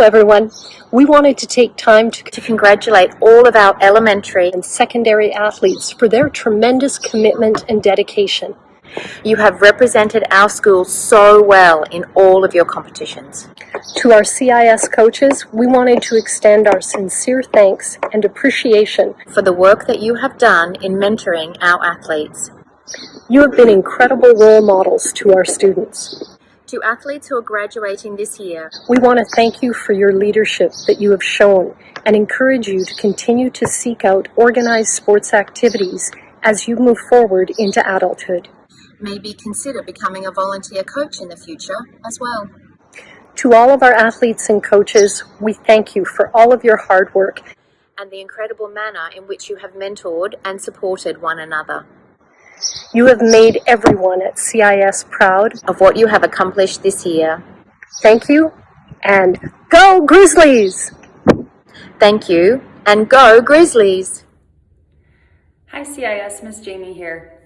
everyone. We wanted to take time to congratulate all of our elementary and secondary athletes for their tremendous commitment and dedication. You have represented our school so well in all of your competitions. To our CIS coaches, we wanted to extend our sincere thanks and appreciation for the work that you have done in mentoring our athletes. You have been incredible role models to our students. To athletes who are graduating this year, we want to thank you for your leadership that you have shown and encourage you to continue to seek out organized sports activities as you move forward into adulthood. Maybe consider becoming a volunteer coach in the future as well. To all of our athletes and coaches, we thank you for all of your hard work and the incredible manner in which you have mentored and supported one another. You have made everyone at CIS proud of what you have accomplished this year. Thank you, and go Grizzlies! Thank you, and go Grizzlies! Hi CIS, Miss Jamie here.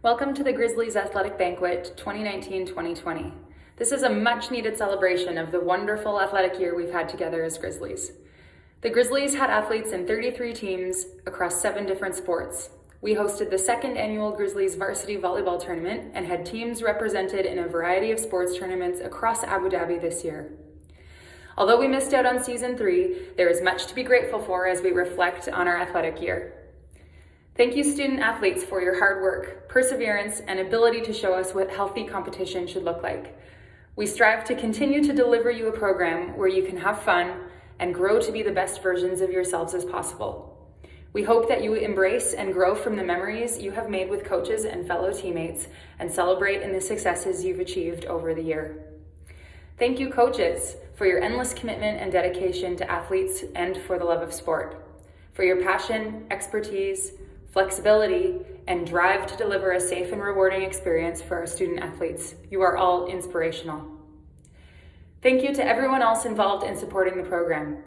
Welcome to the Grizzlies Athletic Banquet 2019-2020. This is a much-needed celebration of the wonderful athletic year we've had together as Grizzlies. The Grizzlies had athletes in 33 teams across 7 different sports. We hosted the 2nd annual Grizzlies varsity volleyball tournament and had teams represented in a variety of sports tournaments across Abu Dhabi this year. Although we missed out on season 3, there is much to be grateful for as we reflect on our athletic year. Thank you student athletes for your hard work, perseverance, and ability to show us what healthy competition should look like. We strive to continue to deliver you a program where you can have fun and grow to be the best versions of yourselves as possible. We hope that you embrace and grow from the memories you have made with coaches and fellow teammates and celebrate in the successes you've achieved over the year. Thank you, coaches, for your endless commitment and dedication to athletes and for the love of sport, for your passion, expertise, flexibility, and drive to deliver a safe and rewarding experience for our student athletes. You are all inspirational. Thank you to everyone else involved in supporting the program.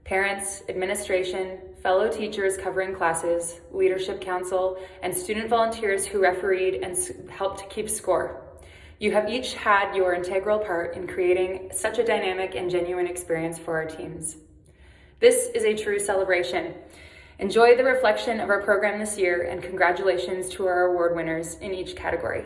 Parents, administration, fellow teachers covering classes, leadership council, and student volunteers who refereed and helped keep score. You have each had your integral part in creating such a dynamic and genuine experience for our teams. This is a true celebration. Enjoy the reflection of our program this year, and congratulations to our award winners in each category.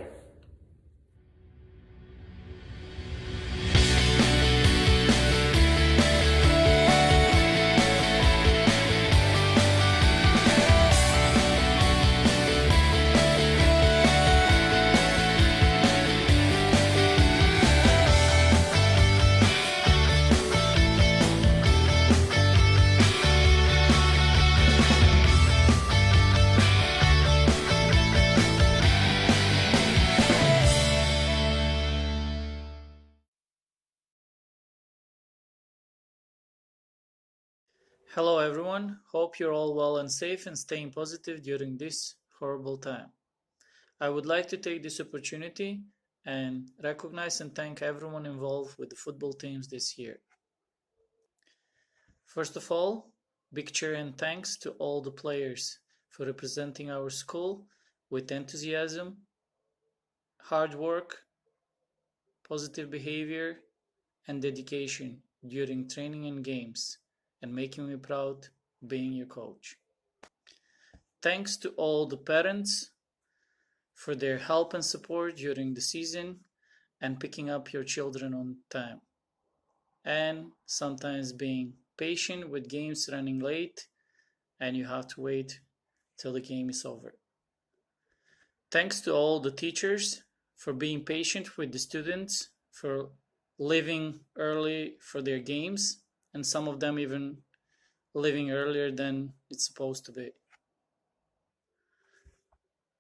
Hello everyone, hope you're all well and safe and staying positive during this horrible time. I would like to take this opportunity and recognize and thank everyone involved with the football teams this year. First of all, big cheer and thanks to all the players for representing our school with enthusiasm, hard work, positive behavior, and dedication during training and games, and making me proud being your coach. Thanks to all the parents for their help and support during the season and picking up your children on time, and sometimes being patient with games running late and you have to wait till the game is over. Thanks to all the teachers for being patient with the students, for leaving early for their games, and some of them even leaving earlier than it's supposed to be.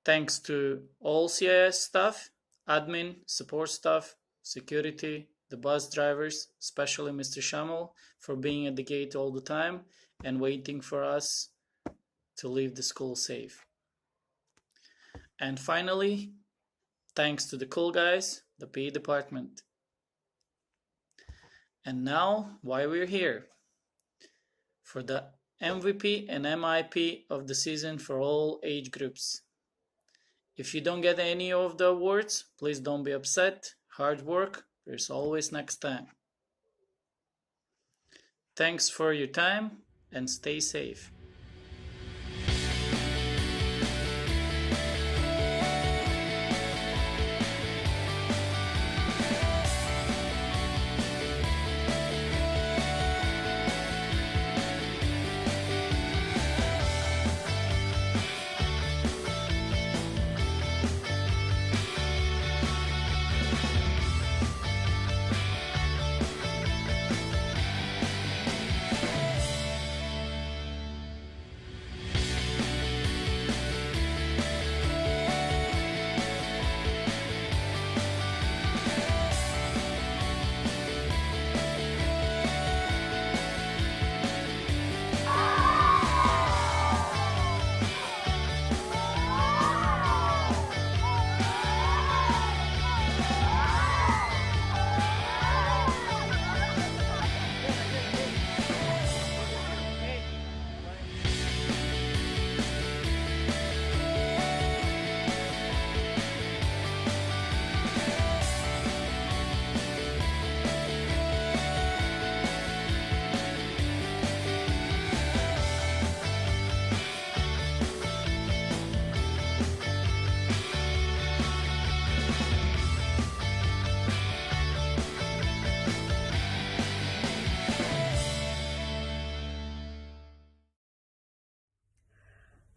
Thanks to all CIS staff, admin, support staff, security, the bus drivers, especially Mr. Shamel, for being at the gate all the time and waiting for us to leave the school safe. And finally, thanks to the cool guys, the PE department. And now, why we're here. For the MVP and MIP of the season for all age groups. If you don't get any of the awards, please don't be upset. Hard work, there's always next time. Thanks for your time and stay safe.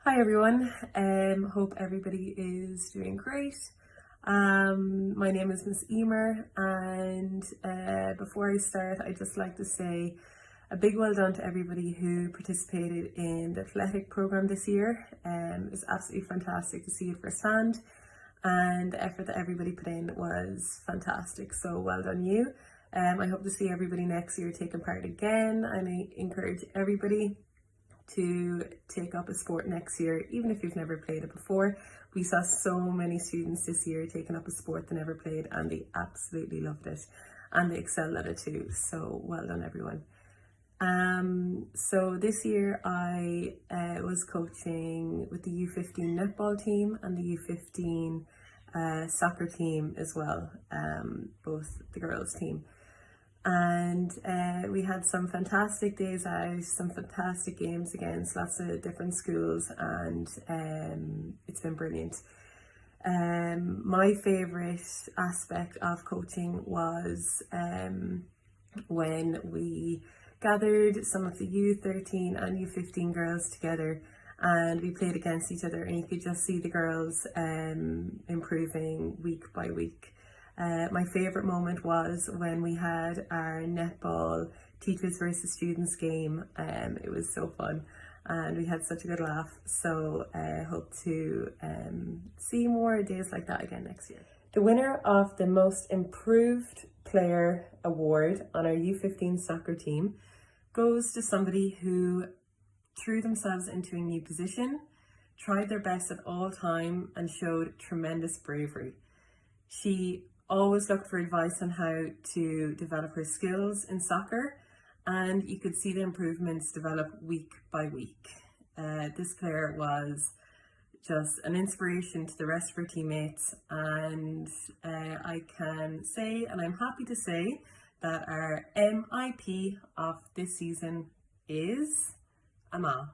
Hi everyone, hope everybody is doing great. My name is Miss Emer, and before I start I'd just like to say a big well done to everybody who participated in the athletic program this year. It was absolutely fantastic to see it firsthand, and the effort that everybody put in was fantastic, so well done you. I hope to see everybody next year taking part again, and I encourage everybody to take up a sport next year, even if you've never played it before. We saw so many students this year taking up a sport they never played, and they absolutely loved it, and they excelled at it too, so well done everyone. So this year I was coaching with the U15 netball team and the U15 soccer team as well, both the girls team. And we had some fantastic days out, some fantastic games against lots of different schools, and it's been brilliant. My favourite aspect of coaching was when we gathered some of the U13 and U15 girls together and we played against each other, and you could just see the girls improving week by week. My favourite moment was when we had our netball teachers versus students game. It was so fun and we had such a good laugh, so I hope to see more days like that again next year. The winner of the Most Improved Player Award on our U15 soccer team goes to somebody who threw themselves into a new position, tried their best at all time and showed tremendous bravery. She always looked for advice on how to develop her skills in soccer, and you could see the improvements develop week by week. This player was just an inspiration to the rest of her teammates, and I can say, and I'm happy to say, that our MIP of this season is Amal.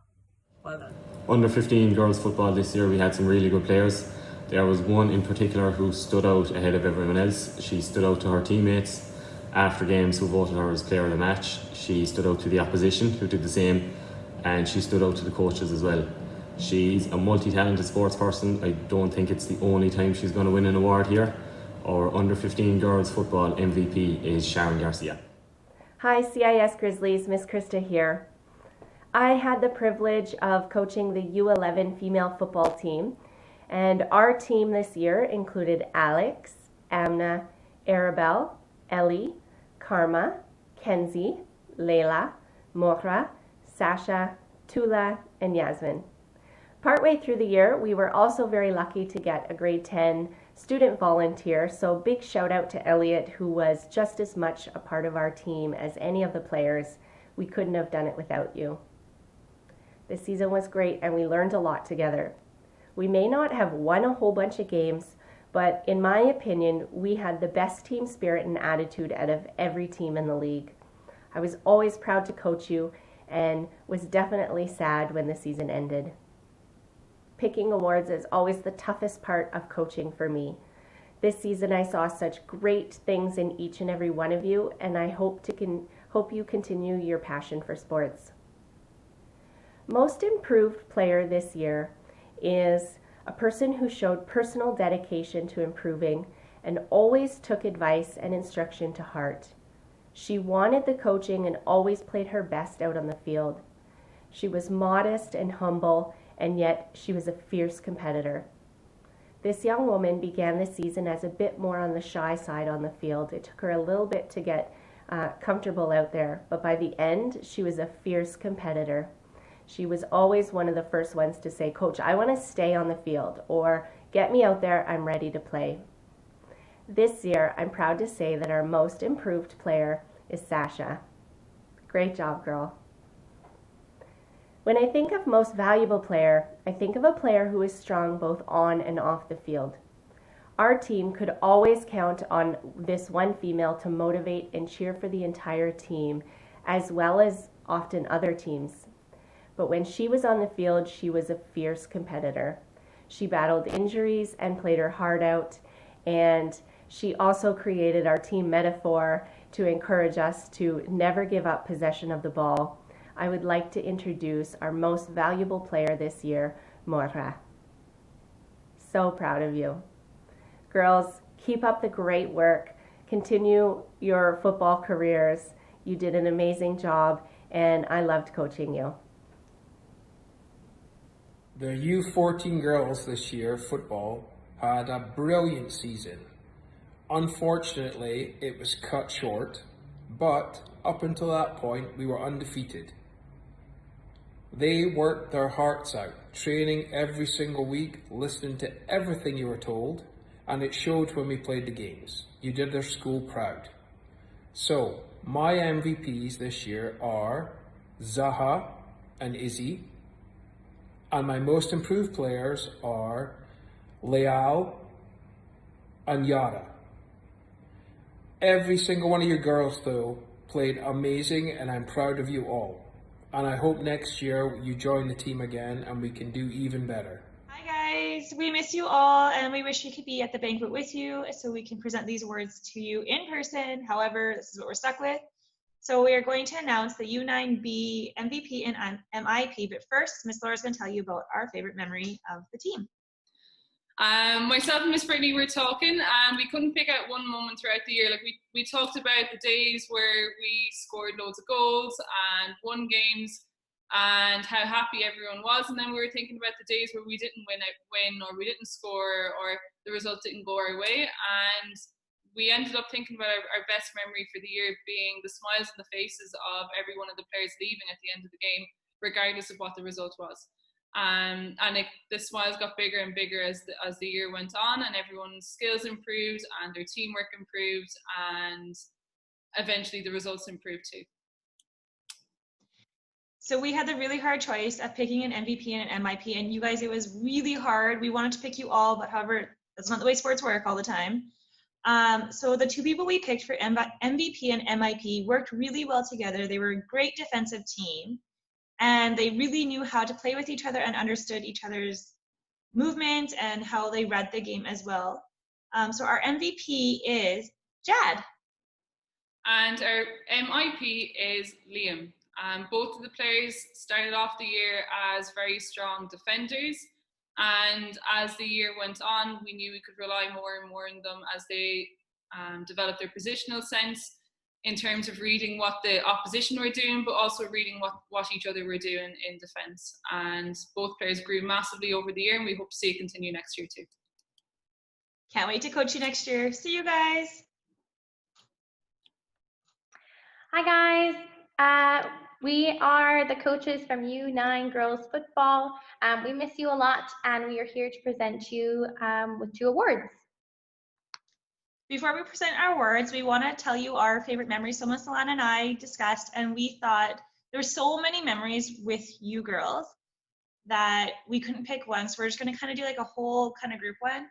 Well done. Under 15 girls football this year, we had some really good players. There was one in particular who stood out ahead of everyone else. She stood out to her teammates after games who voted her as player of the match. She stood out to the opposition who did the same, and she stood out to the coaches as well. She's a multi-talented sports person. I don't think it's the only time she's going to win an award here. Our under 15 girls football MVP is Sharon Garcia. Hi CIS Grizzlies, Miss Krista here. I had the privilege of coaching the U11 female football team, and our team this year included Alex, Amna, Arabelle, Ellie, Karma, Kenzie, Layla, Mohra, Sasha, Tula, and Yasmin. Partway through the year, we were also very lucky to get a grade 10 student volunteer, so big shout out to Elliot, who was just as much a part of our team as any of the players. We couldn't have done it without you. This season was great and we learned a lot together. We may not have won a whole bunch of games, but in my opinion, we had the best team spirit and attitude out of every team in the league. I was always proud to coach you and was definitely sad when the season ended. Picking awards is always the toughest part of coaching for me. This season I saw such great things in each and every one of you, and I hope you continue your passion for sports. Most improved player this year is a person who showed personal dedication to improving and always took advice and instruction to heart. She wanted the coaching and always played her best out on the field. She was modest and humble, and yet she was a fierce competitor. This young woman began the season as a bit more on the shy side on the field. It took her a little bit to get comfortable out there, but by the end, she was a fierce competitor. She was always one of the first ones to say, "Coach, I want to stay on the field," or "Get me out there, I'm ready to play." This year, I'm proud to say that our most improved player is Sasha. Great job, girl. When I think of most valuable player, I think of a player who is strong both on and off the field. Our team could always count on this one female to motivate and cheer for the entire team, as well as often other teams. But when she was on the field, she was a fierce competitor. She battled injuries and played her heart out, and she also created our team metaphor to encourage us to never give up possession of the ball. I would like to introduce our most valuable player this year, Moira. So proud of you. Girls, keep up the great work. Continue your football careers. You did an amazing job, and I loved coaching you. The U14 girls this year, football, had a brilliant season. Unfortunately, it was cut short, but up until that point, we were undefeated. They worked their hearts out, training every single week, listening to everything you were told, and it showed when we played the games. You did their school proud. So, my MVPs this year are Zaha and Izzy, and my most improved players are Leal and Yara. Every single one of you girls, though, played amazing, and I'm proud of you all. And I hope next year you join the team again and we can do even better. Hi guys, we miss you all and we wish we could be at the banquet with you so we can present these awards to you in person. However, this is what we're stuck with. So we are going to announce the U9B MVP and MIP, but first, Miss Laura's going to tell you about our favorite memory of the team. Myself and Miss Brittany were talking, and we couldn't pick out one moment throughout the year. Like we talked about the days where we scored loads of goals and won games, and how happy everyone was. And then we were thinking about the days where we didn't win, or we didn't score, or the result didn't go our way. And we ended up thinking about our best memory for the year being the smiles on the faces of every one of the players leaving at the end of the game, regardless of what the result was. The smiles got bigger and bigger as the year went on, and everyone's skills improved and their teamwork improved, and eventually the results improved too. So we had the really hard choice of picking an MVP and an MIP, and you guys, it was really hard. We wanted to pick you all, but however, that's not the way sports work all the time. So the two people we picked for MVP and MIP worked really well together. They were a great defensive team, and they really knew how to play with each other and understood each other's movement and how they read the game as well. So our MVP is Jad. And our MIP is Liam. Both of the players started off the year as very strong defenders, and as the year went on, we knew we could rely more and more on them as they developed their positional sense in terms of reading what the opposition were doing, but also reading what each other were doing in defence. And both players grew massively over the year, and we hope to see it continue next year too. Can't wait to coach you next year. See you guys. Hi guys. We are the coaches from U9 Girls Football. We miss you a lot, and we are here to present you with 2 awards. Before we present our awards, we want to tell you our favorite memories. So Miss Alana and I discussed, and we thought there were so many memories with you girls that we couldn't pick one. So we're just going to kind of do like a whole kind of group one.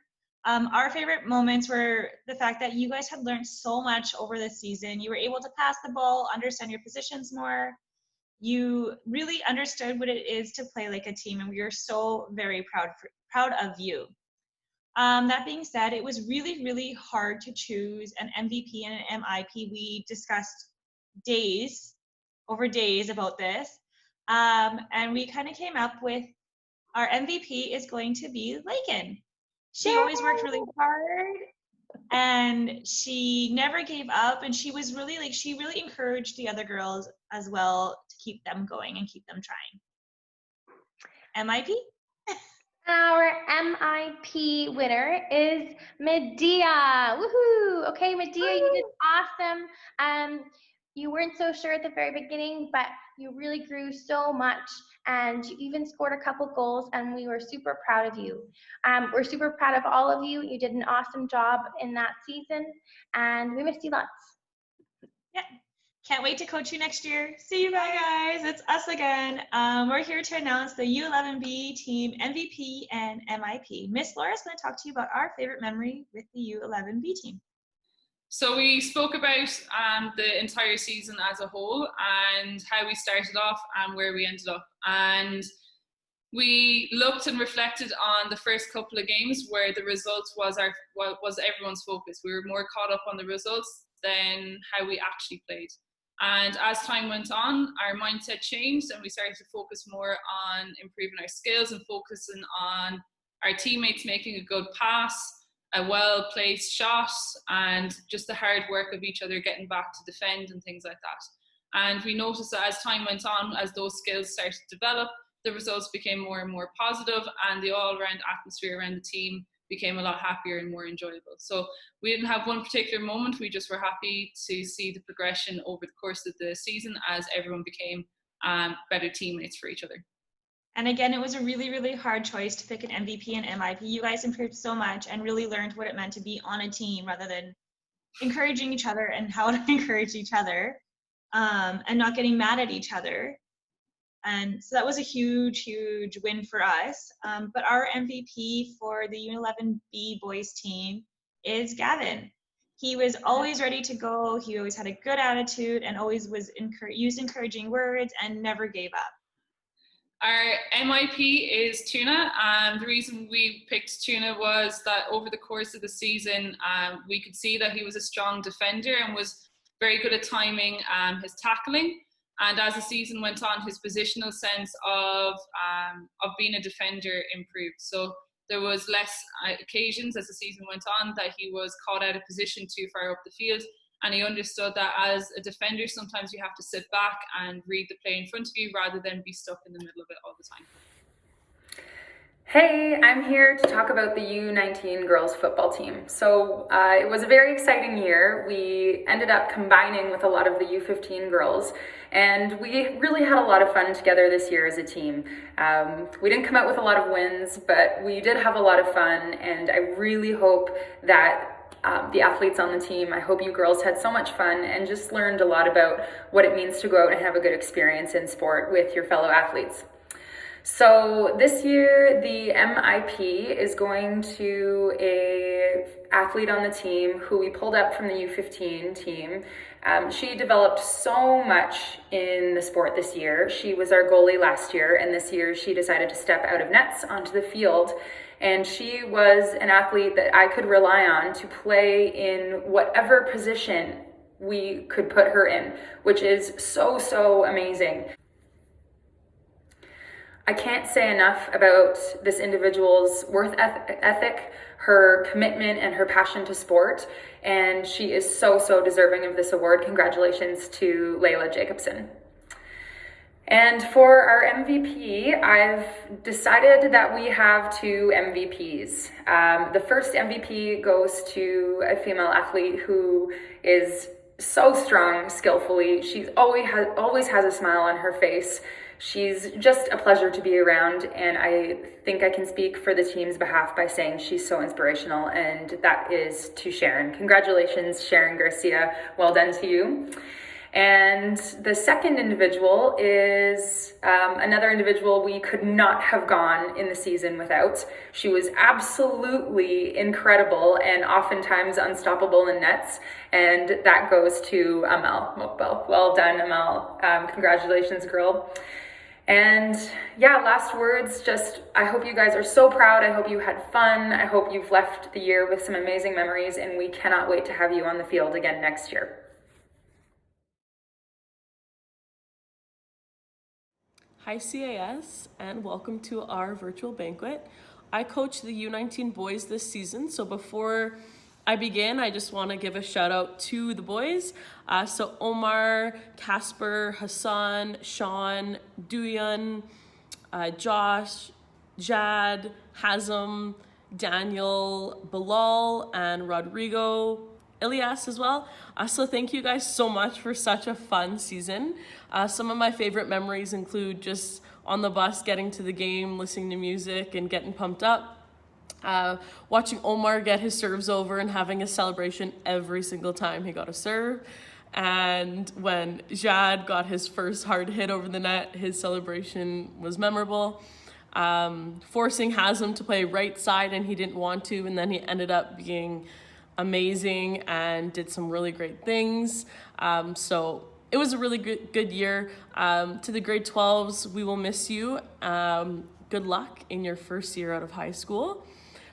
Our favorite moments were the fact that you guys had learned so much over the season. You were able to pass the ball, understand your positions more. You really understood what it is to play like a team, and we are so very proud of you. That being said, it was really, really hard to choose an MVP and an MIP. We discussed over days about this, and we kind of came up with our MVP is going to be Lakin. She always worked really hard, and she never gave up, and she was really she really encouraged the other girls as well to keep them going and keep them trying. MIP? Our MIP winner is Medea. Woohoo! Okay, Medea, you did awesome. You weren't so sure at the very beginning, but you really grew so much, and you even scored a couple goals, and we were super proud of you. We're super proud of all of you. You did an awesome job in that season, and we miss you lots. Yeah. Can't wait to coach you next year. See you. Bye, guys. It's us again. We're here to announce the U11B team MVP and MIP. Miss Laura's going to talk to you about our favorite memory with the U11B team. So we spoke about the entire season as a whole and how we started off and where we ended up. And we looked and reflected on the first couple of games where the results was everyone's focus. We were more caught up on the results than how we actually played. And as time went on, our mindset changed and we started to focus more on improving our skills and focusing on our teammates making a good pass, a well-placed shot, and just the hard work of each other getting back to defend and things like that. And we noticed that as time went on, as those skills started to develop, the results became more and more positive, and the all-around atmosphere around the team became a lot happier and more enjoyable. So we didn't have one particular moment. We just were happy to see the progression over the course of the season as everyone became better teammates for each other. And again, it was a really, really hard choice to pick an MVP and MIP. You guys improved so much and really learned what it meant to be on a team rather than encouraging each other and how to encourage each other, and not getting mad at each other. And so that was a huge, huge win for us. But our MVP for the U11B boys team is Gavin. He was always ready to go. He always had a good attitude and always used encouraging words and never gave up. Our MIP is Tuna. The reason we picked Tuna was that over the course of the season, we could see that he was a strong defender and was very good at timing his tackling. And as the season went on, his positional sense of being a defender improved. So there was less occasions as the season went on that he was caught out of position too far up the field. And he understood that as a defender, sometimes you have to sit back and read the play in front of you rather than be stuck in the middle of it all the time. Hey, I'm here to talk about the U19 girls football team. So it was a very exciting year. We ended up combining with a lot of the U15 girls, and we really had a lot of fun together this year as a team. We didn't come out with a lot of wins, but we did have a lot of fun, and I really hope that the athletes on the team, I hope you girls had so much fun and just learned a lot about what it means to go out and have a good experience in sport with your fellow athletes. So this year, the MIP is going to an athlete on the team who we pulled up from the U15 team. She developed so much in the sport this year. She was our goalie last year, and this year she decided to step out of nets onto the field. And she was an athlete that I could rely on to play in whatever position we could put her in, which is so, so amazing. I can't say enough about this individual's work ethic, her commitment, and her passion to sport, and she is so, so deserving of this award. Congratulations to Layla Jacobson. And for our MVP, I've decided that we have two MVPs. The first MVP goes to a female athlete who is so strong skillfully. She always has a smile on her face. She's just a pleasure to be around, and I think I can speak for the team's behalf by saying she's so inspirational, and that is to Sharon. Congratulations, Sharon Garcia. Well done to you. And the second individual is another individual we could not have gone in the season without. She was absolutely incredible and oftentimes unstoppable in nets. And that goes to Amal Mokbel. Well done, Amal. Congratulations, girl. And yeah, last words, just I hope you guys are so proud. I hope you had fun. I hope you've left the year with some amazing memories, and we cannot wait to have you on the field again next year. Hi CAS, and welcome to our virtual banquet. I coach the U19 boys this season, so before I begin, I just want to give a shout out to the boys. So Omar, Casper, Hassan, Sean, Duyan, Josh, Jad, Hazem, Daniel, Bilal, and Rodrigo, Elias as well. So thank you guys so much for such a fun season. Some of my favorite memories include just on the bus, getting to the game, listening to music, and getting pumped up. Watching Omar get his serves over and having a celebration every single time he got a serve. And when Jad got his first hard hit over the net, his celebration was memorable. Forcing Hazem to play right side and he didn't want to, and then he ended up being amazing and did some really great things. So it was a really good year. To the grade 12s, we will miss you. Good luck in your first year out of high school.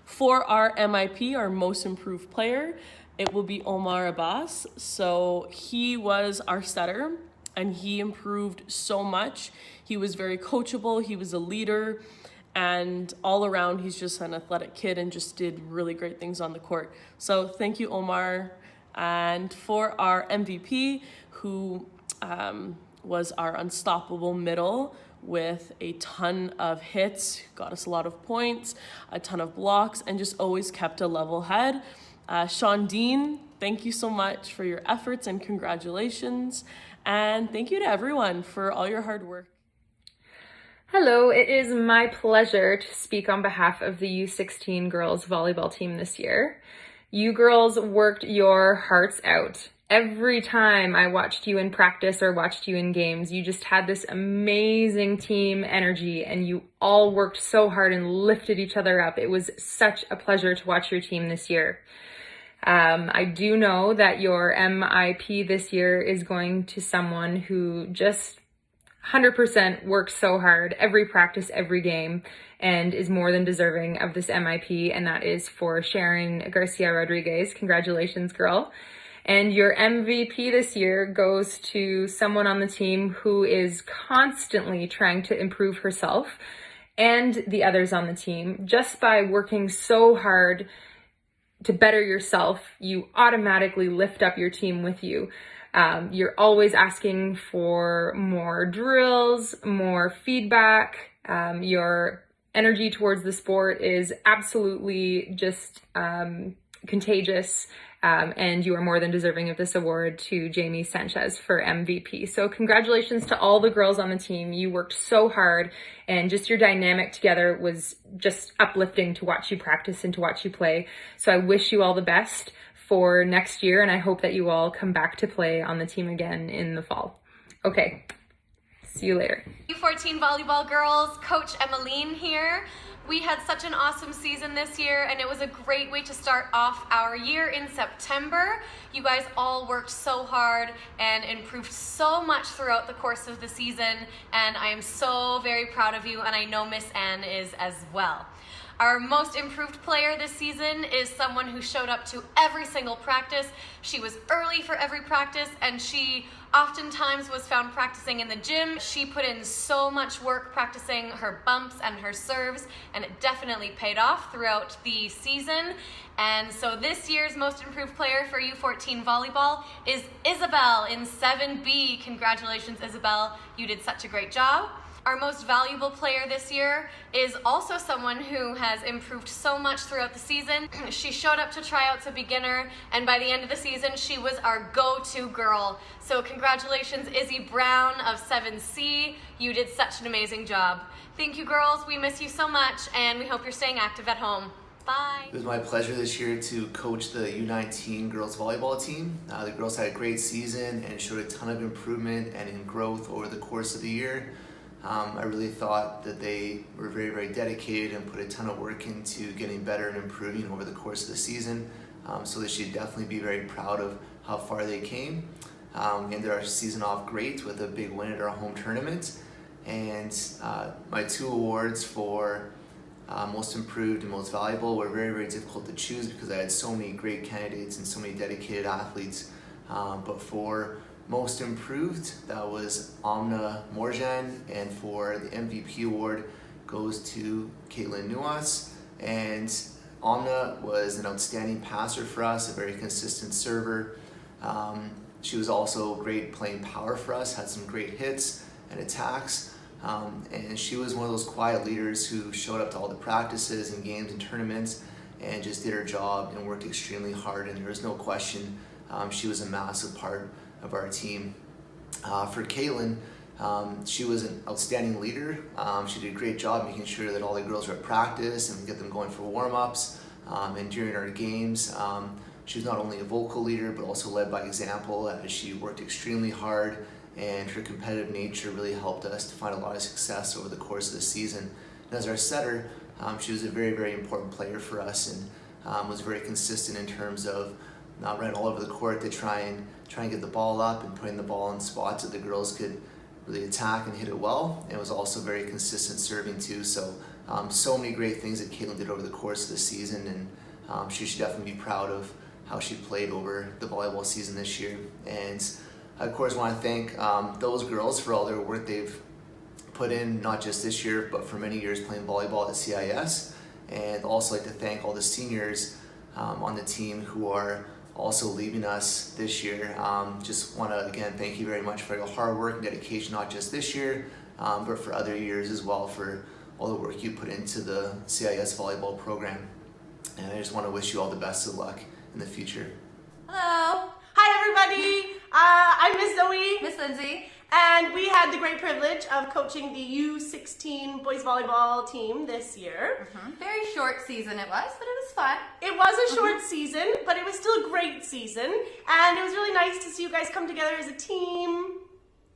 For our MIP, our most improved player, it will be Omar Abbas. So he was our setter and he improved so much. He was very coachable, he was a leader, and all around he's just an athletic kid and just did really great things on the court. So thank you, Omar. And for our MVP, who was our unstoppable middle, with a ton of hits, got us a lot of points, a ton of blocks, and just always kept a level head. Sean Dean, thank you so much for your efforts and congratulations. And thank you to everyone for all your hard work. Hello, it is my pleasure to speak on behalf of the U16 girls volleyball team this year. You girls worked your hearts out. Every time I watched you in practice or watched you in games, you just had this amazing team energy and you all worked so hard and lifted each other up. It was such a pleasure to watch your team this year. I do know that your MIP this year is going to someone who just 100% works so hard every practice, every game, and is more than deserving of this MIP, and that is for Sharon Garcia Rodriguez. Congratulations, girl. And your MVP this year goes to someone on the team who is constantly trying to improve herself and the others on the team. Just by working so hard to better yourself, you automatically lift up your team with you. You're always asking for more drills, more feedback. Your energy towards the sport is absolutely just contagious. And you are more than deserving of this award to Jamie Sanchez for MVP. So congratulations to all the girls on the team. You worked so hard and just your dynamic together was just uplifting to watch you practice and to watch you play. So I wish you all the best for next year and I hope that you all come back to play on the team again in the fall. Okay, see you later. U14 volleyball girls, Coach Emmeline here. We had such an awesome season this year and it was a great way to start off our year in September. You guys all worked so hard and improved so much throughout the course of the season and I am so very proud of you and I know Miss Ann is as well. Our most improved player this season is someone who showed up to every single practice. She was early for every practice and she oftentimes was found practicing in the gym. She put in so much work practicing her bumps and her serves and it definitely paid off throughout the season. And so this year's most improved player for U14 volleyball is Isabel in 7B. Congratulations, Isabel. You did such a great job. Our most valuable player this year is also someone who has improved so much throughout the season. She showed up to tryouts a beginner, and by the end of the season, she was our go-to girl. So congratulations, Izzy Brown of 7C. You did such an amazing job. Thank you, girls. We miss you so much, and we hope you're staying active at home. Bye. It was my pleasure this year to coach the U19 girls volleyball team. The girls had a great season and showed a ton of improvement and in growth over the course of the year. I really thought that they were very, very dedicated and put a ton of work into getting better and improving over the course of the season. So they should definitely be very proud of how far they came. We ended our season off great with a big win at our home tournament. And my 2 awards for most improved and most valuable were very, very difficult to choose because I had so many great candidates and so many dedicated athletes. But for most improved, that was Amna Morjan, and for the MVP award goes to Caitlin Nuas. And Amna was an outstanding passer for us, a very consistent server. She was also great playing power for us, had some great hits and attacks. And she was one of those quiet leaders who showed up to all the practices and games and tournaments and just did her job and worked extremely hard, and there was no question she was a massive part of our team. For Caitlin, she was an outstanding leader. She did a great job making sure that all the girls were at practice and we get them going for warm-ups and during our games. She was not only a vocal leader but also led by example, as she worked extremely hard, and her competitive nature really helped us to find a lot of success over the course of the season. And as our setter, she was a very, very important player for us, and was very consistent in terms of not running all over the court to try and get the ball up and putting the ball in spots that the girls could really attack and hit it well. And was also very consistent serving too. So so many great things that Caitlin did over the course of the season, and she should definitely be proud of how she played over the volleyball season this year. And I, of course, want to thank those girls for all their work they've put in, not just this year, but for many years playing volleyball at CIS. And also like to thank all the seniors on the team who are also leaving us this year. Just want to, again, thank you very much for your hard work and dedication, not just this year, but for other years as well, for all the work you put into the CIS volleyball program. And I just want to wish you all the best of luck in the future. Hello. Hi, everybody. I'm Miss Zoe. Miss Lindsay. And we had the great privilege of coaching the U16 boys volleyball team this year. Very short season it was, but it was fun. It was a short season, but it was still a great season. And it was really nice to see you guys come together as a team.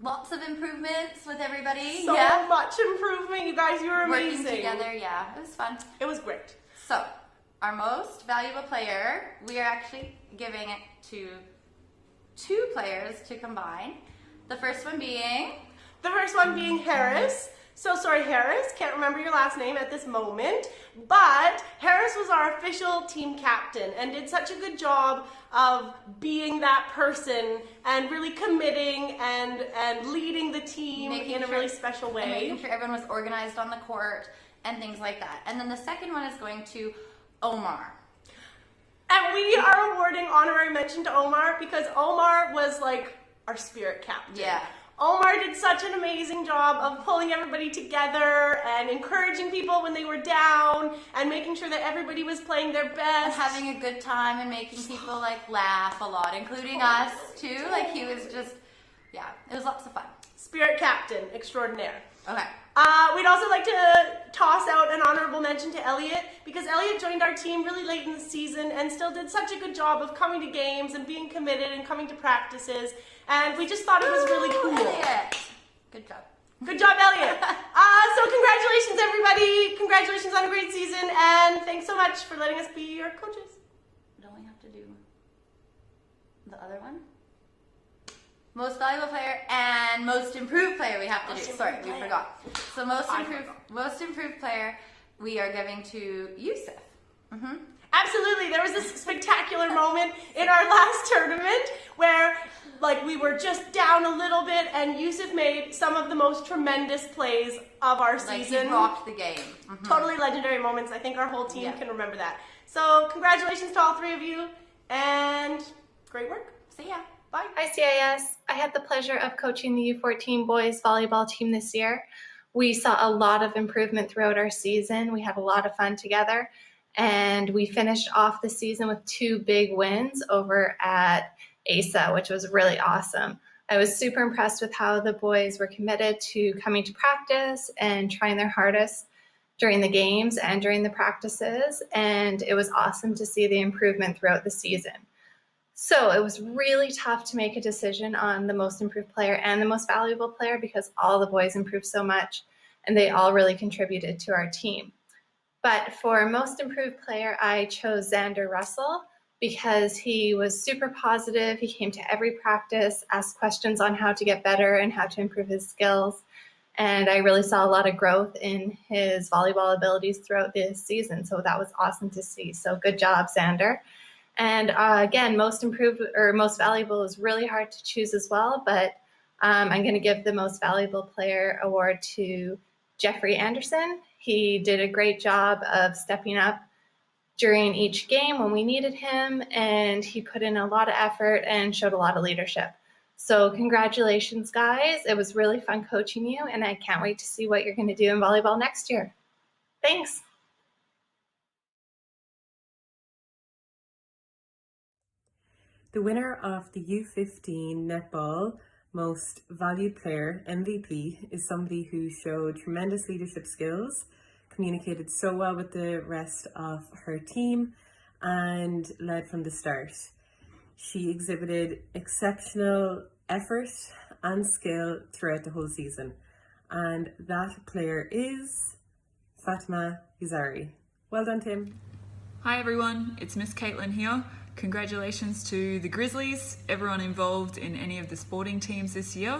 Lots of improvements with everybody. So much improvement. You guys, you were amazing. Working together, yeah. It was fun. It was great. So, our most valuable player, we are actually giving it to 2 players to combine. The first one being Harris. So sorry, Harris, can't remember your last name at this moment, but Harris was our official team captain and did such a good job of being that person and really committing and leading the team in a really special way. And making sure everyone was organized on the court and things like that. And then the second one is going to Omar. And we are awarding honorary mention to Omar because Omar was like our spirit captain. Yeah. Omar did such an amazing job of pulling everybody together and encouraging people when they were down and making sure that everybody was playing their best. And having a good time and making people like laugh a lot, including us too. Like he was just, yeah, it was lots of fun. Spirit captain extraordinaire. Okay. We'd also like to toss out an honorable mention to Elliot because Elliot joined our team really late in the season and still did such a good job of coming to games and being committed and coming to practices. And we just thought it was really cool. Elliot. Good job. Good job, Elliot. So congratulations, everybody. Congratulations on a great season. And thanks so much for letting us be your coaches. Don't we have to do the other one? Most valuable player and most improved player we have to do. Sorry, we forgot. So most improved player we are giving to Yusuf. Absolutely. There was this spectacular moment in our last tournament where like we were just down a little bit and Yusuf made some of the most tremendous plays of our season. He rocked the game. Totally legendary moments. I think our whole team can remember that. So congratulations to all 3 of you and great work. See ya. Bye. Hi CIS. I had the pleasure of coaching the U14 boys volleyball team this year. We saw a lot of improvement throughout our season. We had a lot of fun together, and we finished off the season with 2 big wins over at ASA, which was really awesome. I was super impressed with how the boys were committed to coming to practice and trying their hardest. during the games and during the practices, and it was awesome to see the improvement throughout the season. So it was really tough to make a decision on the most improved player and the most valuable player because all the boys improved so much and they all really contributed to our team. But for most improved player, I chose Xander Russell because he was super positive. He came to every practice, asked questions on how to get better and how to improve his skills. And I really saw a lot of growth in his volleyball abilities throughout this season. So that was awesome to see. So good job, Xander. And again, most improved or most valuable is really hard to choose as well, but I'm going to give the most valuable player award to Jeffrey Anderson. He did a great job of stepping up during each game when we needed him, and he put in a lot of effort and showed a lot of leadership. So congratulations, guys. It was really fun coaching you, and I can't wait to see what you're going to do in volleyball next year. Thanks. The winner of the U15 Netball Most Valued Player MVP is somebody who showed tremendous leadership skills, communicated so well with the rest of her team, and led from the start. She exhibited exceptional effort and skill throughout the whole season, and that player is Fatima Yazari. Well done, Tim. Hi everyone, it's Miss Caitlin here. Congratulations to the Grizzlies, everyone involved in any of the sporting teams this year.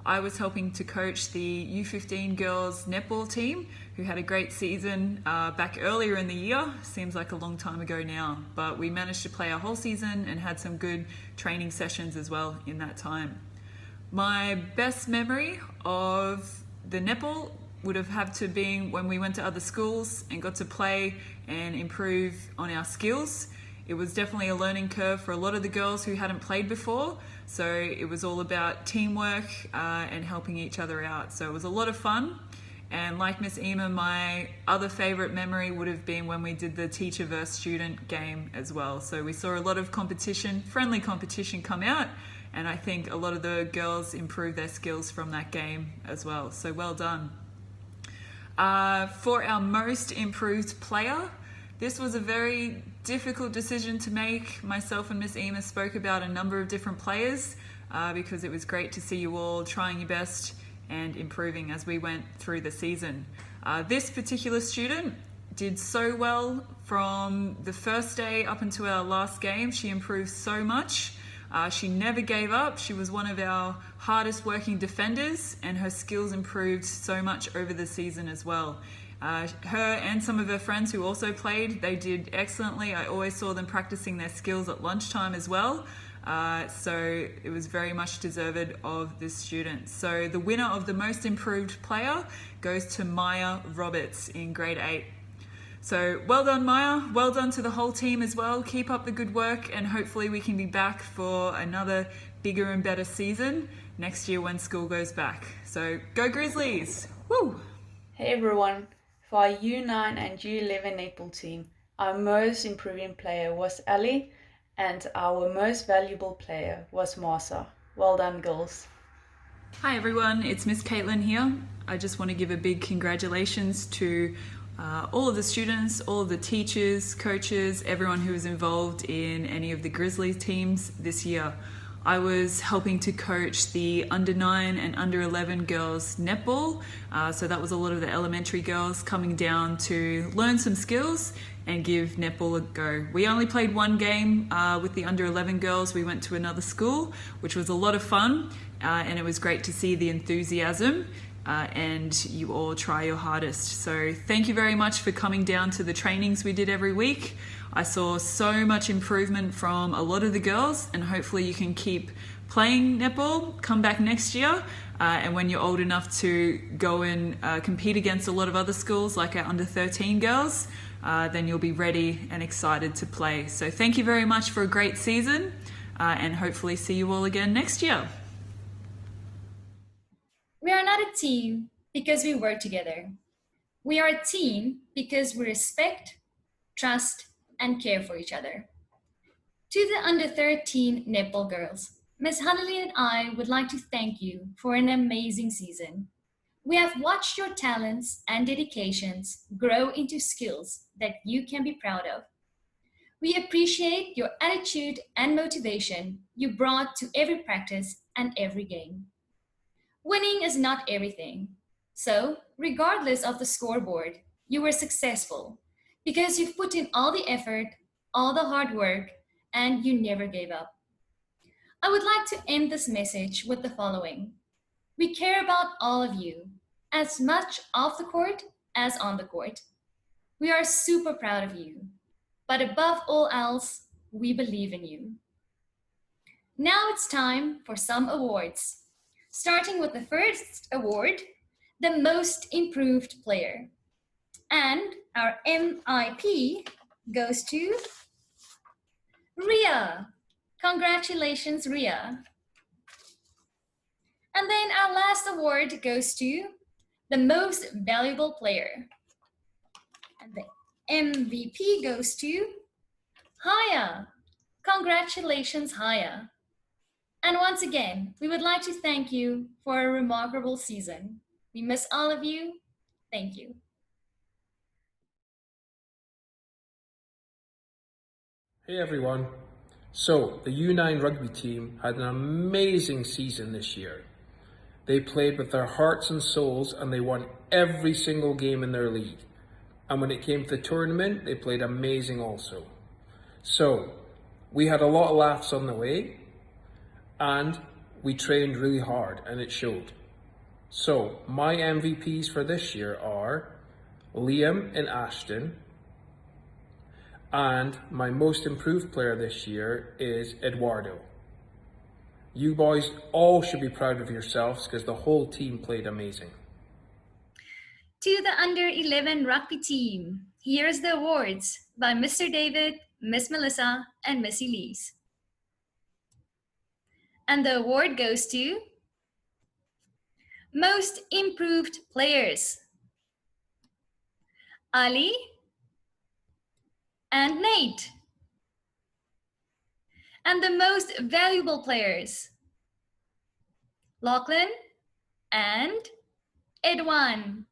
I was helping to coach the U15 girls netball team, who had a great season back earlier in the year. Seems like a long time ago now, but we managed to play our whole season and had some good training sessions as well in that time. My best memory of the netball would have had to be when we went to other schools and got to play and improve on our skills. It was definitely a learning curve for a lot of the girls who hadn't played before, so it was all about teamwork and helping each other out. So it was a lot of fun, and like Miss Ema, my other favourite memory would have been when we did the teacher versus student game as well. So we saw a lot of competition, friendly competition come out, and I think a lot of the girls improved their skills from that game as well. So well done. For our most improved player, this was a very difficult decision to make. Myself and Miss Ema spoke about a number of different players because it was great to see you all trying your best and improving as we went through the season. This particular student did so well from the first day up until our last game. She improved so much. She never gave up. She was one of our hardest working defenders, and her skills improved so much over the season as well. Her and some of her friends who also played, they did excellently. I always saw them practicing their skills at lunchtime as well. So it was very much deserved of this student. So the winner of the most improved player goes to Maya Roberts in grade 8. So well done, Maya. Well done to the whole team as well. Keep up the good work, and hopefully we can be back for another bigger and better season next year when school goes back. So go Grizzlies! Woo! Hey everyone, for our U9 and U11 netball team, our most improving player was Ali, and our most valuable player was Marsa. Well done, girls. Hi everyone, it's Miss Caitlin here. I just want to give a big congratulations to all of the students, all of the teachers, coaches, everyone who was involved in any of the Grizzlies teams this year. I was helping to coach the under 9 and under 11 girls netball. So that was a lot of the elementary girls coming down to learn some skills and give netball a go. We only played one game with the under 11 girls. We went to another school, which was a lot of fun. And it was great to see the enthusiasm and you all try your hardest. So thank you very much for coming down to the trainings we did every week. I saw so much improvement from a lot of the girls, and hopefully you can keep playing netball, come back next year, and when you're old enough to go and compete against a lot of other schools like our under 13 girls, then you'll be ready and excited to play. So thank you very much for a great season, and hopefully see you all again next year. We are not a team because we work together. We are a team because we respect, trust, and care for each other. To the under 13 netball girls, Ms. Hannelly and I would like to thank you for an amazing season. We have watched your talents and dedications grow into skills that you can be proud of. We appreciate your attitude and motivation you brought to every practice and every game. Winning is not everything. So, regardless of the scoreboard, you were successful because you've put in all the effort, all the hard work, and you never gave up. I would like to end this message with the following. We care about all of you, as much off the court as on the court. We are super proud of you, but above all else, we believe in you. Now it's time for some awards. Starting with the first award, the Most Improved Player. And our MIP goes to Ria. Congratulations, Ria. And then our last award goes to the Most Valuable Player. And the MVP goes to Haya. Congratulations, Haya. And once again, we would like to thank you for a remarkable season. We miss all of you. Thank you. Hey everyone. So, the U9 rugby team had an amazing season this year. They played with their hearts and souls and they won every single game in their league. And when it came to the tournament, they played amazing also. So, we had a lot of laughs on the way and we trained really hard and it showed. So, my MVPs for this year are Liam and Ashton. And my most improved player this year is Eduardo. You boys all should be proud of yourselves because the whole team played amazing. To the Under 11 rugby team, here's the awards by Mr. David, Miss Melissa, and Miss Elise. And the award goes to Most Improved Players, Ali and Nate. And the Most Valuable Players, Lachlan and Edwan.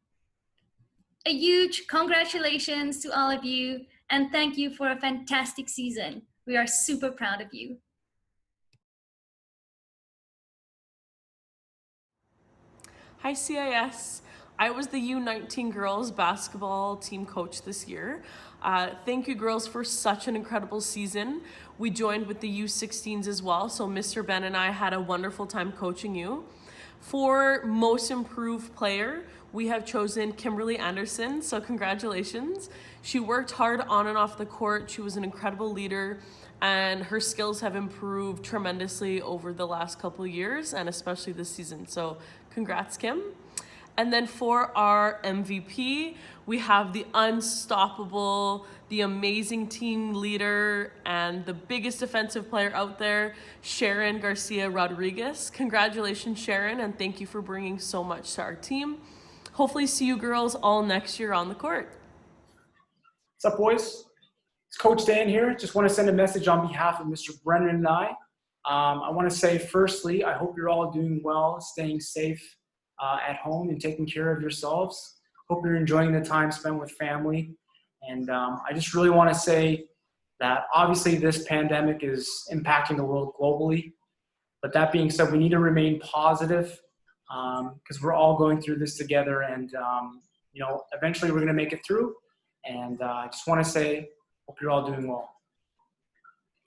A huge congratulations to all of you and thank you for a fantastic season. We are super proud of you. Hi CIS. I was the U19 girls basketball team coach this year. Thank you girls for such an incredible season. We joined with the U16s as well, so Mr. Ben and I had a wonderful time coaching you. For most improved player, we have chosen Kimberly Anderson, so congratulations. She worked hard on and off the court. She was an incredible leader and her skills have improved tremendously over the last couple of years and especially this season. So congrats, Kim. And then for our MVP, we have the unstoppable, the amazing team leader, and the biggest defensive player out there, Sharon Garcia Rodriguez. Congratulations, Sharon, and thank you for bringing so much to our team. Hopefully see you girls all next year on the court. What's up, boys? It's Coach Dan here. Just want to send a message on behalf of Mr. Brennan and I. I want to say, firstly, I hope you're all doing well, staying safe at home and taking care of yourselves. Hope you're enjoying the time spent with family. And I just really want to say that obviously this pandemic is impacting the world globally. But that being said, we need to remain positive because we're all going through this together. And, you know, eventually we're going to make it through. And I just want to say, hope you're all doing well.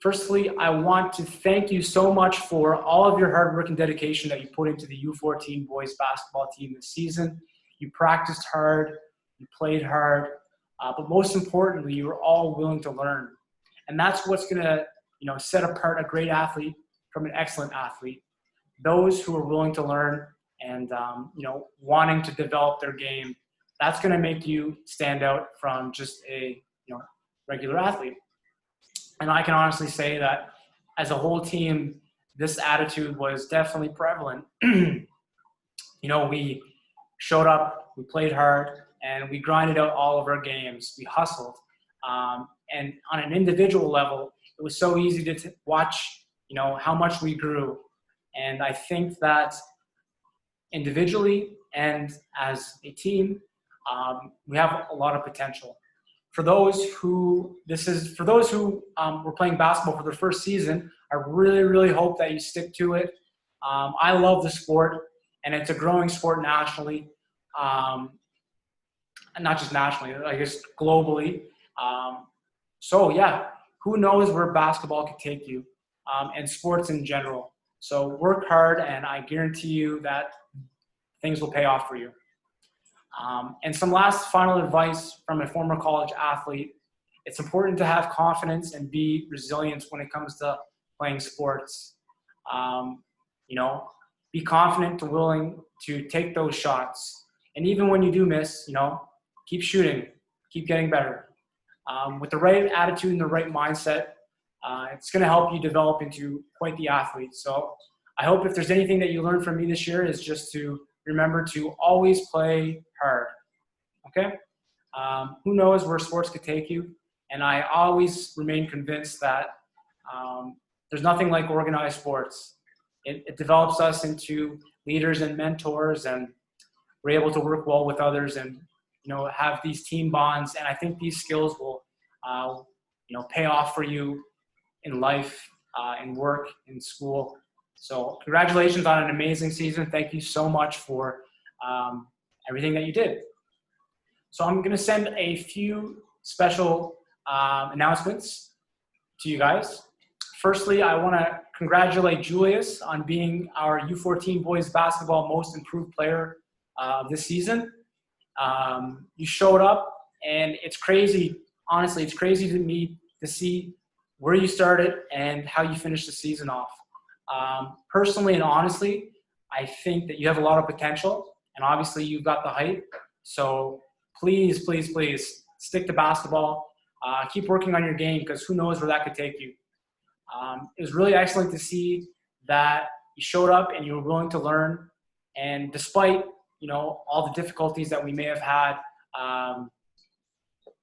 Firstly, I want to thank you so much for all of your hard work and dedication that you put into the U14 boys basketball team this season. You practiced hard, you played hard, but most importantly, you were all willing to learn. And that's what's going to, you know, set apart a great athlete from an excellent athlete. Those who are willing to learn and, you know, wanting to develop their game, that's going to make you stand out from just a, you know, regular athlete. And I can honestly say that as a whole team, this attitude was definitely prevalent. You know, we showed up, we played hard, and we grinded out all of our games. We hustled. And on an individual level, it was so easy to watch, you know, how much we grew. And I think that individually and as a team, we have a lot of potential. For those who were playing basketball for their first season, I really, really hope that you stick to it. I love the sport, and it's a growing sport nationally, and not just nationally, I guess globally. So yeah, who knows where basketball could take you, and sports in general. So work hard, and I guarantee you that things will pay off for you. And some last final advice from a former college athlete. It's important to have confidence and be resilient when it comes to playing sports. Be confident and willing to take those shots. And even when you do miss, keep shooting, keep getting better. With the right attitude and the right mindset, it's going to help you develop into quite the athlete. So I hope if there's anything that you learned from me this year is just to remember to always play hard. Okay? Who knows where sports could take you? And I always remain convinced that there's nothing like organized sports. It develops us into leaders and mentors, and we're able to work well with others and have these team bonds. And I think these skills will pay off for you in life, in work, in school. So congratulations on an amazing season. Thank you so much for everything that you did. So I'm going to send a few special announcements to you guys. Firstly, I want to congratulate Julius on being our U14 boys basketball most improved player this season. You showed up, and it's crazy. Honestly, it's crazy to me to see where you started and how you finished the season off. Personally and honestly, I think that you have a lot of potential, and obviously you've got the height. So please, please, please stick to basketball. Keep working on your game, because who knows where that could take you. It was really excellent to see that you showed up and you were willing to learn. And despite, all the difficulties that we may have had,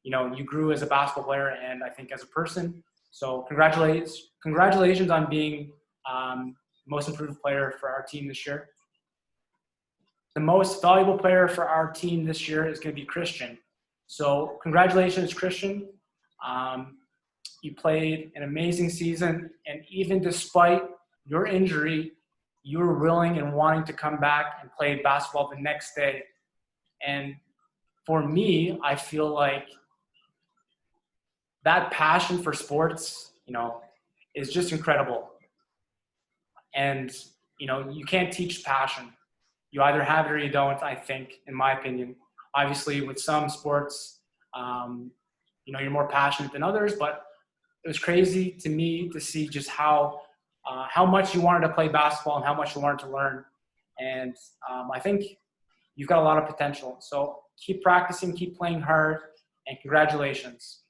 you grew as a basketball player and I think as a person. So congratulations on being most improved player for our team this year. The most valuable player for our team this year is going to be Christian. So congratulations, Christian. You played an amazing season, and even despite your injury, you were willing and wanting to come back and play basketball the next day. And for me, I feel like that passion for sports, is just incredible. And, you can't teach passion. You either have it or you don't, I think, in my opinion. Obviously, with some sports, you're more passionate than others, but it was crazy to me to see just how much you wanted to play basketball and how much you wanted to learn. And I think you've got a lot of potential. So keep practicing, keep playing hard, and congratulations.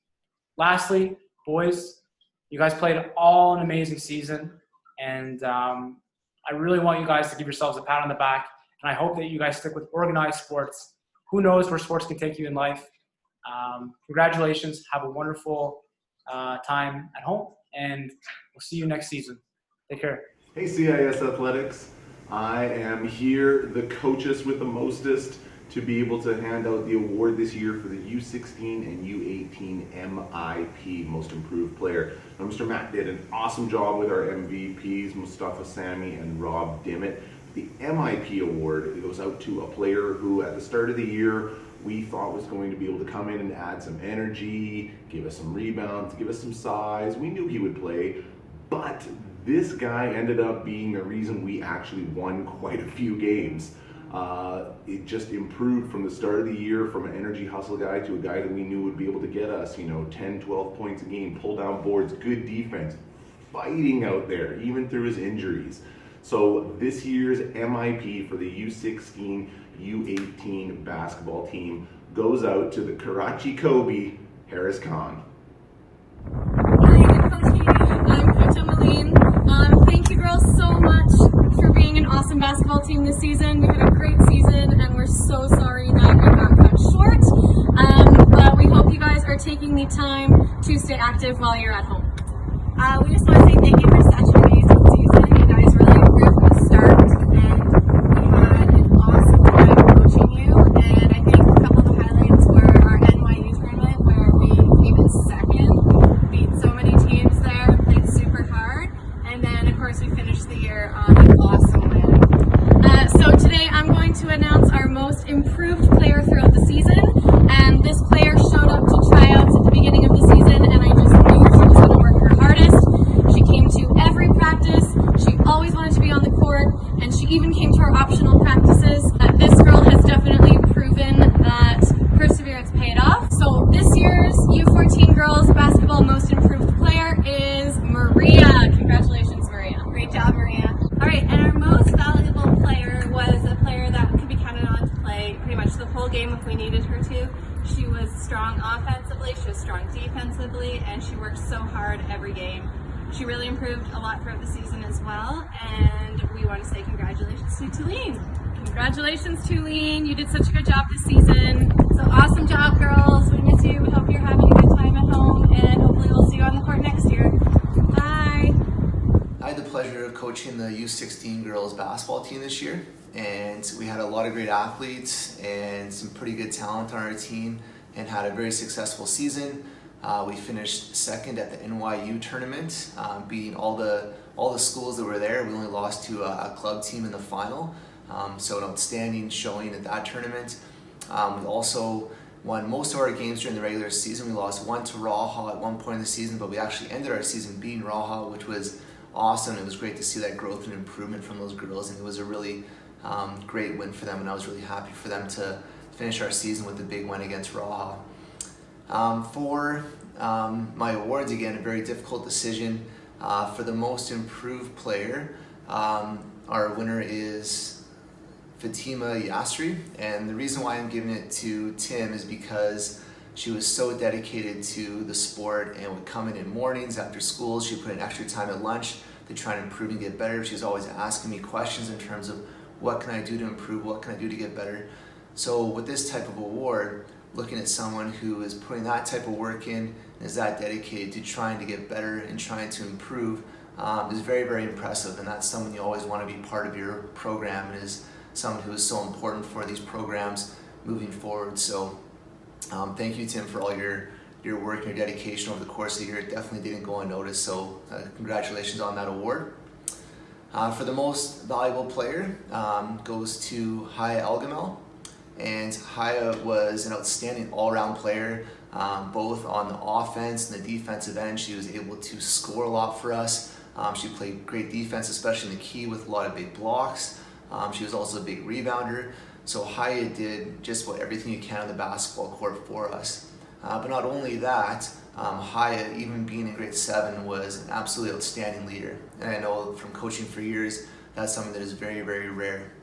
Lastly, boys, you guys played all an amazing season, and I really want you guys to give yourselves a pat on the back, and I hope that you guys stick with organized sports. Who knows where sports can take you in life. Congratulations. Have a wonderful time at home, and we'll see you next season. Take care. Hey CIS Athletics, I am here, the coaches with the mostest, to be able to hand out the award this year for the U16 and U18 MIP, Most Improved Player. Now Mr. Matt did an awesome job with our MVPs, Mustafa Sami and Rob Dimmitt. The MIP award goes out to a player who at the start of the year we thought was going to be able to come in and add some energy, give us some rebounds, give us some size. We knew he would play, but this guy ended up being the reason we actually won quite a few games. It just improved from the start of the year from an energy hustle guy to a guy that we knew would be able to get us, 10, 12 points a game, pull down boards, good defense, fighting out there, even through his injuries. So this year's MIP for the U16, U18 basketball team goes out to the Karachi Kobe, Harris Khan. I'm Coach Emmeline. Thank you girls so much for being an awesome basketball team this season. We had a great season and we're so sorry that we got cut short. But we hope you guys are taking the time to stay active while you're at home. We just want to say thank you for such an amazing season. You guys really improved from the start and we had an awesome time course, we finished the year on an awesome win. So today I'm going to announce our most improved player throughout the season. And this player showed up to tryouts at the beginning of the season, and I just knew she was going to work her hardest. She came to every practice. She always wanted to be on the court, and she even came to our optional practices. This girl has definitely proven that perseverance paid off. So this year's U14 girls basketball most improved player is Maria. Congratulations, Maria. Great job, Maria. All right, and our most valuable player was a player that could be counted on to play pretty much the whole game if we needed her to. She was strong offensively, she was strong defensively, and she worked so hard every game. She really improved a lot throughout the season as well, and we want to say congratulations to Tulane. Congratulations, Tulane. You did such a good job this season. So awesome job, girls. We miss you. We hope you're having a good time at home, and hopefully we'll see you on the court next year. Bye. I had the pleasure of coaching the U16 girls basketball team this year, and we had a lot of great athletes and some pretty good talent on our team and had a very successful season. We finished second at the NYU tournament, beating all the schools that were there. We only lost to a club team in the final, so an outstanding showing at that tournament. We also won most of our games during the regular season. We lost one to Raha at one point in the season, but we actually ended our season beating Raha, which was awesome. It was great to see that growth and improvement from those girls, and it was a really great win for them, and I was really happy for them to finish our season with a big win against Raha. For my awards, again, a very difficult decision. For the most improved player, our winner is Fatima Yasri, and the reason why I'm giving it to Tim is because she was so dedicated to the sport and would come in mornings after school. She put in extra time at lunch to try and improve and get better. She's always asking me questions in terms of what can I do to improve, what can I do to get better. So with this type of award, looking at someone who is putting that type of work in and is that dedicated to trying to get better and trying to improve is very, very impressive. And that's someone you always want to be part of your program, and is someone who is so important for these programs moving forward. So thank you, Tim, for all your work and your dedication over the course of the year. It definitely didn't go unnoticed, so congratulations on that award. For the most valuable player goes to Haya Elgamel. And Haya was an outstanding all-around player, both on the offense and the defensive end. She was able to score a lot for us. She played great defense, especially in the key with a lot of big blocks. She was also a big rebounder. So Haya did just about everything you can on the basketball court for us. But not only that, Haya, even being in grade 7, was an absolutely outstanding leader. And I know from coaching for years, that's something that is very, very rare.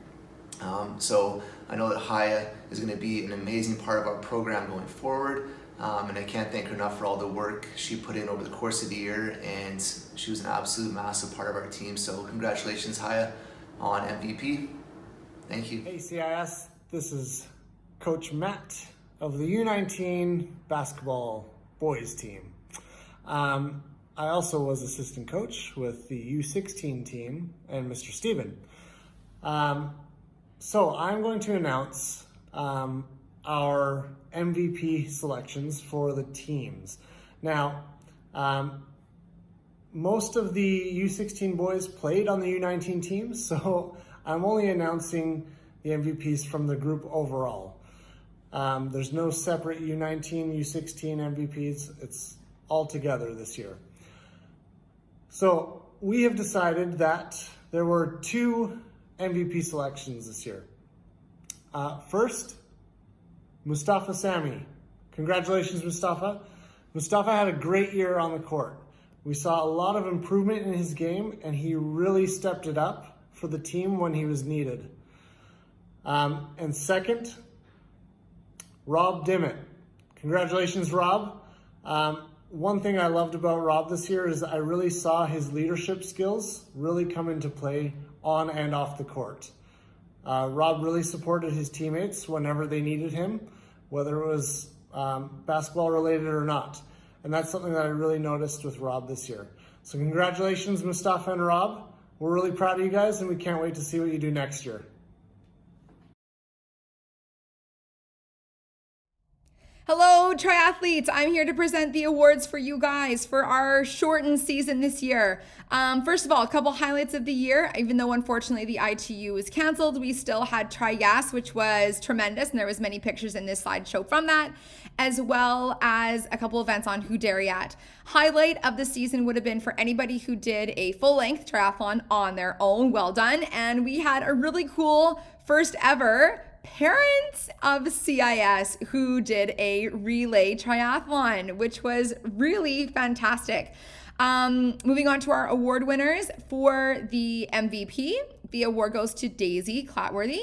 So I know that Haya is going to be an amazing part of our program going forward, and I can't thank her enough for all the work she put in over the course of the year, and she was an absolute massive part of our team. So congratulations, Haya, on MVP. Thank you. Hey CIS, this is Coach Matt of the U19 basketball boys team. I also was assistant coach with the U16 team and Mr. Steven. So I'm going to announce our MVP selections for the teams. Now, most of the U16 boys played on the U19 team, so I'm only announcing the MVPs from the group overall. There's no separate U19, U16 MVPs. It's all together this year. So we have decided that there were 2 MVP selections this year. First, Mustafa Sami. Congratulations, Mustafa. Mustafa had a great year on the court. We saw a lot of improvement in his game, and he really stepped it up for the team when he was needed. And second, Rob Dimmitt. Congratulations, Rob. One thing I loved about Rob this year is I really saw his leadership skills really come into play on and off the court. Rob really supported his teammates whenever they needed him, whether it was basketball related or not. And that's something that I really noticed with Rob this year. So congratulations, Mustafa and Rob. We're really proud of you guys, and we can't wait to see what you do next year. Hello, triathletes. I'm here to present the awards for you guys for our shortened season this year. First of all, a couple highlights of the year. Even though unfortunately the ITU was canceled, we still had Trias, which was tremendous, and there was many pictures in this slideshow from that, as well as a couple events on Who Dare Yat. Highlight of the season would have been for anybody who did a full-length triathlon on their own. Well done. And we had a really cool first ever parents of CIS who did a relay triathlon, which was really fantastic. Moving on to our award winners for the MVP, the award goes to Daisy Clatworthy,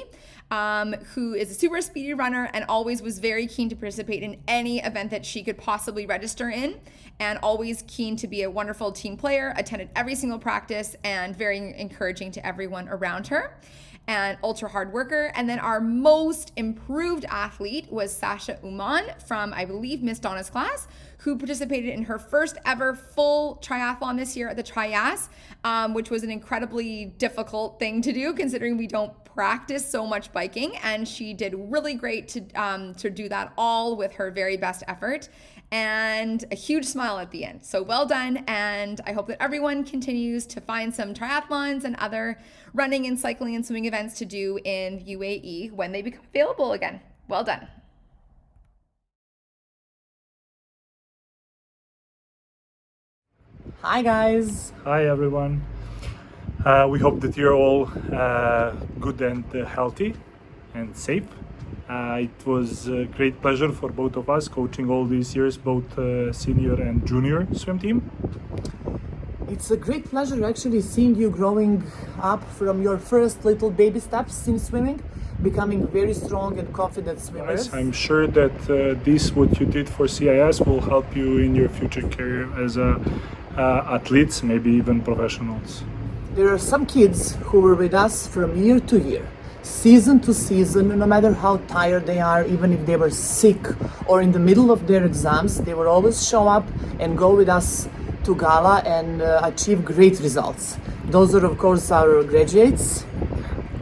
who is a super speedy runner and always was very keen to participate in any event that she could possibly register in, and always keen to be a wonderful team player, attended every single practice, and very encouraging to everyone around her, and ultra hard worker. And then our most improved athlete was Sasha Uman from, I believe, Miss Donna's class, who participated in her first ever full triathlon this year at the Trias, which was an incredibly difficult thing to do considering we don't practice so much biking. And she did really great to do that all with her very best effort and a huge smile at the end. So well done. And I hope that everyone continues to find some triathlons and other running and cycling and swimming events to do in UAE when they become available again. Well done. Hi guys. Hi everyone. We hope that you're all good and healthy and safe. It was a great pleasure for both of us coaching all these years, both senior and junior swim team. It's a great pleasure actually seeing you growing up from your first little baby steps in swimming, becoming very strong and confident swimmers. I'm sure that what you did for CIS will help you in your future career as athletes, maybe even professionals. There are some kids who were with us from year to year, season to season, no matter how tired they are, even if they were sick or in the middle of their exams, they would always show up and go with us to gala and achieve great results. Those are of course our graduates.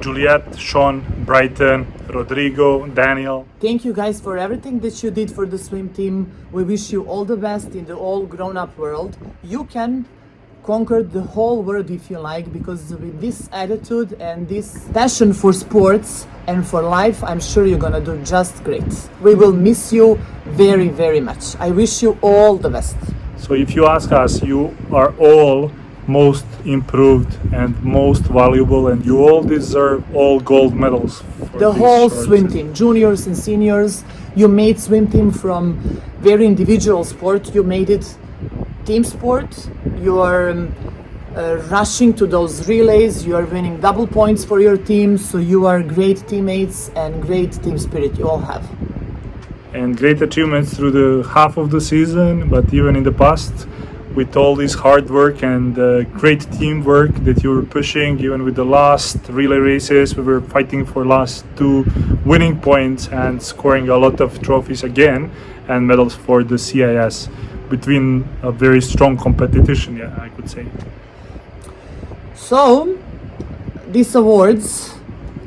Juliet, Sean, Brighton, Rodrigo, Daniel. Thank you guys for everything that you did for the swim team. We wish you all the best in the all grown-up world. You can conquer the whole world if you like, because with this attitude and this passion for sports and for life, I'm sure you're gonna do just great. We will miss you very, very much. I wish you all the best. So if you ask us, you are all most improved and most valuable, and you all deserve all gold medals. The whole swim team, juniors and seniors, you made swim team from very individual sport, you made it team sport. You are rushing to those relays, you are winning double points for your team, so you are great teammates and great team spirit you all have. And great achievements through the half of the season, but even in the past, with all this hard work and great teamwork that you were pushing, even with the last relay races, we were fighting for last 2 winning points and scoring a lot of trophies again and medals for the CIS, between a very strong competition, yeah, I could say. So, these awards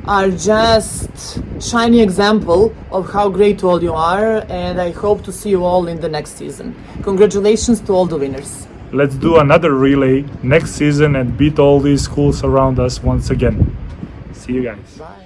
are just shiny example of how great all you are, and I hope to see you all in the next season. Congratulations to all the winners. Let's do another relay next season and beat all these schools around us once again. See you guys. Bye.